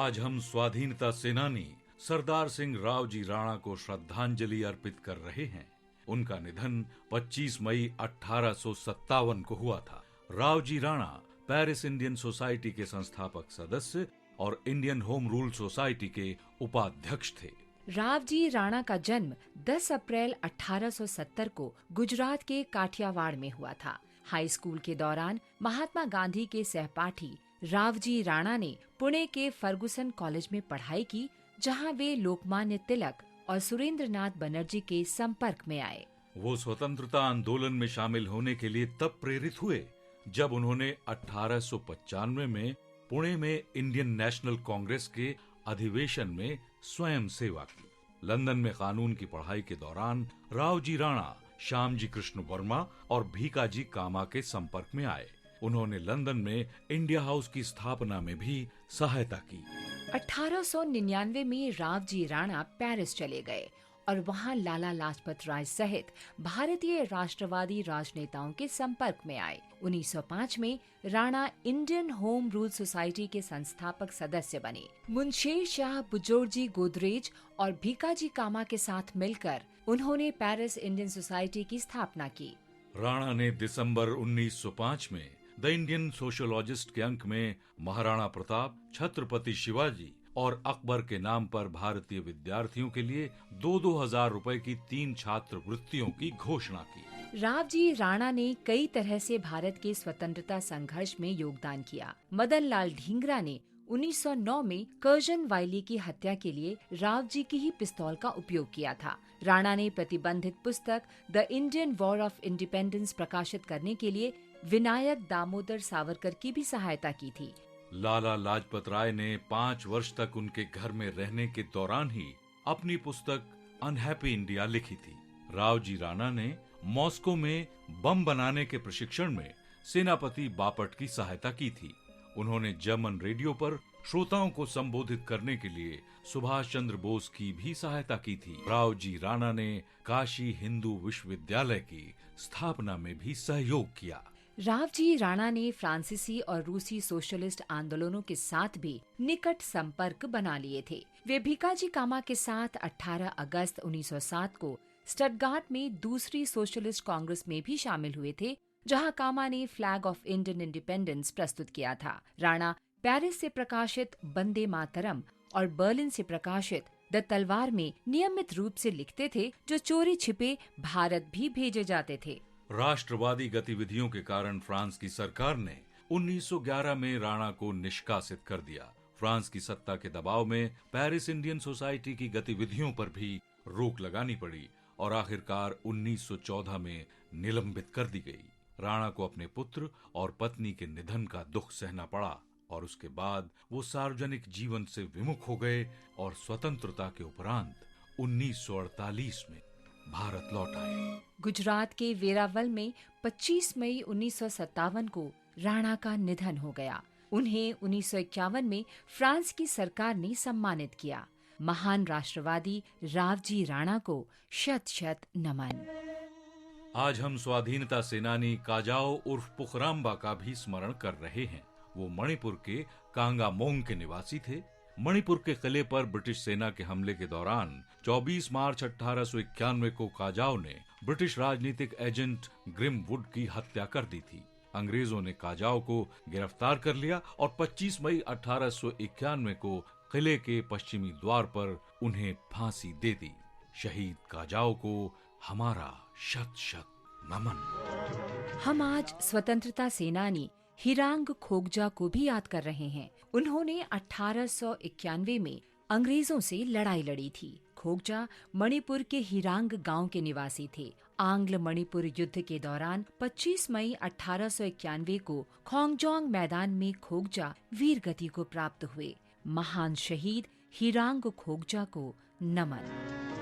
आज हम स्वाधीनता सेनानी सरदार सिंह राव जी राणा को श्रद्धांजलि अर्पित कर रहे हैं। उनका निधन 25 मई 1857 को हुआ था। Rao ji Rana Paris Indian society के संस्थापक सदस्य और इंडियन होम रूल सोसाइटी के उपाध्यक्ष थे। राव जी राणा का जन्म 10 अप्रैल 1870 को गुजरात के काठियावाड़ में हुआ था। हाई स्कूल के दौरान महात्मा गांधी के सहपाठी राव जी राणा ने पुणे के फर्गुसन कॉलेज में पढ़ाई की, जहां वे लोकमान्य तिलक और सुरेंद्रनाथ बनर्जी के संपर्क में आए। वो स्वतंत्रता आंदोलन में शामिल होने के लिए तब प्रेरित हुए जब उन्होंने 1895 में पुणे में इंडियन नेशनल कांग्रेस के अधिवेशन में स्वयं सेवा की। लंदन में कानून की पढ़ाई के दौरान राव जी राणा श्यामजी कृष्ण वर्मा और भीकाजी कामा के संपर्क में आए। उन्होंने लंदन में इंडिया हाउस की स्थापना में भी सहायता की। 1899 में राव जी राणा पेरिस चले गए और वहां लाला लाजपत राय सहित भारतीय राष्ट्रवादी राजनेताओं के संपर्क में आए। 1905 में Rana Indian home rule society के संस्थापक सदस्य बने। मुंशी शाह बुजोरजी गोदरेज और भीकाजी कामा के साथ मिलकर उन्होंने पेरिस इंडियन सोसाइटी की स्थापना की। राणा ने दिसंबर 1905 में द इंडियन सोशियोलॉजिस्ट के अंक में महाराणा प्रताप, छत्रपति शिवाजी और अकबर के नाम पर भारतीय विद्यार्थियों के लिए 2-2 हजार रुपए की 3 छात्रवृत्तियों की घोषणा की। राव जी राणा ने कई तरह से भारत के स्वतंत्रता संघर्ष में योगदान किया। मदन लाल ढींगरा ने 1909 में कर्जन वाइली की हत्या के लिए राव जी की ही पिस्तौल का उपयोग किया था। राणा ने प्रतिबंधित पुस्तक the Indian war of independence प्रकाशित करने के लिए विनायक दामोदर सावरकर की भी सहायता की थी। लाला लाजपत राय ने 5 वर्ष तक उनके घर में रहने के दौरान ही अपनी पुस्तक अनहैप्पी इंडिया लिखी थी। राव जी राणा ने मॉस्को में बम बनाने के प्रशिक्षण में सेनापति बापट की सहायता की थी। उन्होंने जर्मन रेडियो पर श्रोताओं को संबोधित करने के लिए सुभाष चंद्र बोस की भी सहायता की थी। राव जी राणा ने काशी हिंदू विश्वविद्यालय की स्थापना में भी सहयोग किया। राव जी राणा ने फ्रांसीसी और रूसी सोशलिस्ट आंदोलनों के साथ भी निकट संपर्क बना लिए थे। वे भीकाजी कामा के साथ 18 अगस्त 1907 को स्टटगार्ट में दूसरी सोशलिस्ट कांग्रेस में भी शामिल हुए थे, जहां कामा ने फ्लैग ऑफ इंडियन इंडिपेंडेंस प्रस्तुत किया था। राणा पेरिस से प्रकाशित वंदे मातरम और बर्लिन से प्रकाशित द तलवार में नियमित रूप से लिखते थे, जो चोरी छिपे भारत भी भेजे जाते थे। राष्ट्रवादी गतिविधियों के कारण फ्रांस की सरकार ने 1911 में राणा को निष्कासित कर दिया। फ्रांस की सत्ता के दबाव में पेरिस इंडियन सोसाइटी की गतिविधियों पर भी रोक लगानी पड़ी और आखिरकार 1914 में निलंबित कर दी गई। राणा को अपने पुत्र और पत्नी के निधन का दुख सहना पड़ा और उसके बाद वो सार्वजनिक जीवन से विमुख हो गए और स्वतंत्रता के उपरांत 1948 में भारत लौट आए। गुजरात के वेरावल में 25 मई 1957 को राणा का निधन हो गया। उन्हें 1951 में फ्रांस की सरकार ने सम्मानित किया। महान राष्ट्रवादी राव जी राणा को शत शत नमन। आज हम स्वाधीनता सेनानी काजाओ उर्फ पुखराम्बा का भी स्मरण कर रहे हैं। वो मणिपुर के कांगामोंग के निवासी थे। मणिपुर के किले पर ब्रिटिश सेना के हमले के दौरान 24 मार्च 1891 को काजाओ ने ब्रिटिश राजनीतिक एजेंट ग्रिम वुड की हत्या कर दी थी। अंग्रेजों ने काजाओ को गिरफ्तार कर लिया और 25 मई 1891 को किले के पश्चिमी द्वार पर उन्हें फांसी दे दी। शहीद काजाओ को हमारा शत शत नमन। हम आज स्वतंत्रता सेनानी हिरांग खोगजा को भी याद कर रहे हैं। उन्होंने 1891 में अंग्रेजों से लड़ाई लड़ी थी। खोगजा मणिपुर के हिरांग गांव के निवासी थे। आंग्ल मणिपुर युद्ध के दौरान 25 मई 1891 को खोंगजोंग मैदान में खोगजा वीर गति को प्राप्त हुए। महान शहीद हिरांग खोगजा को नमन।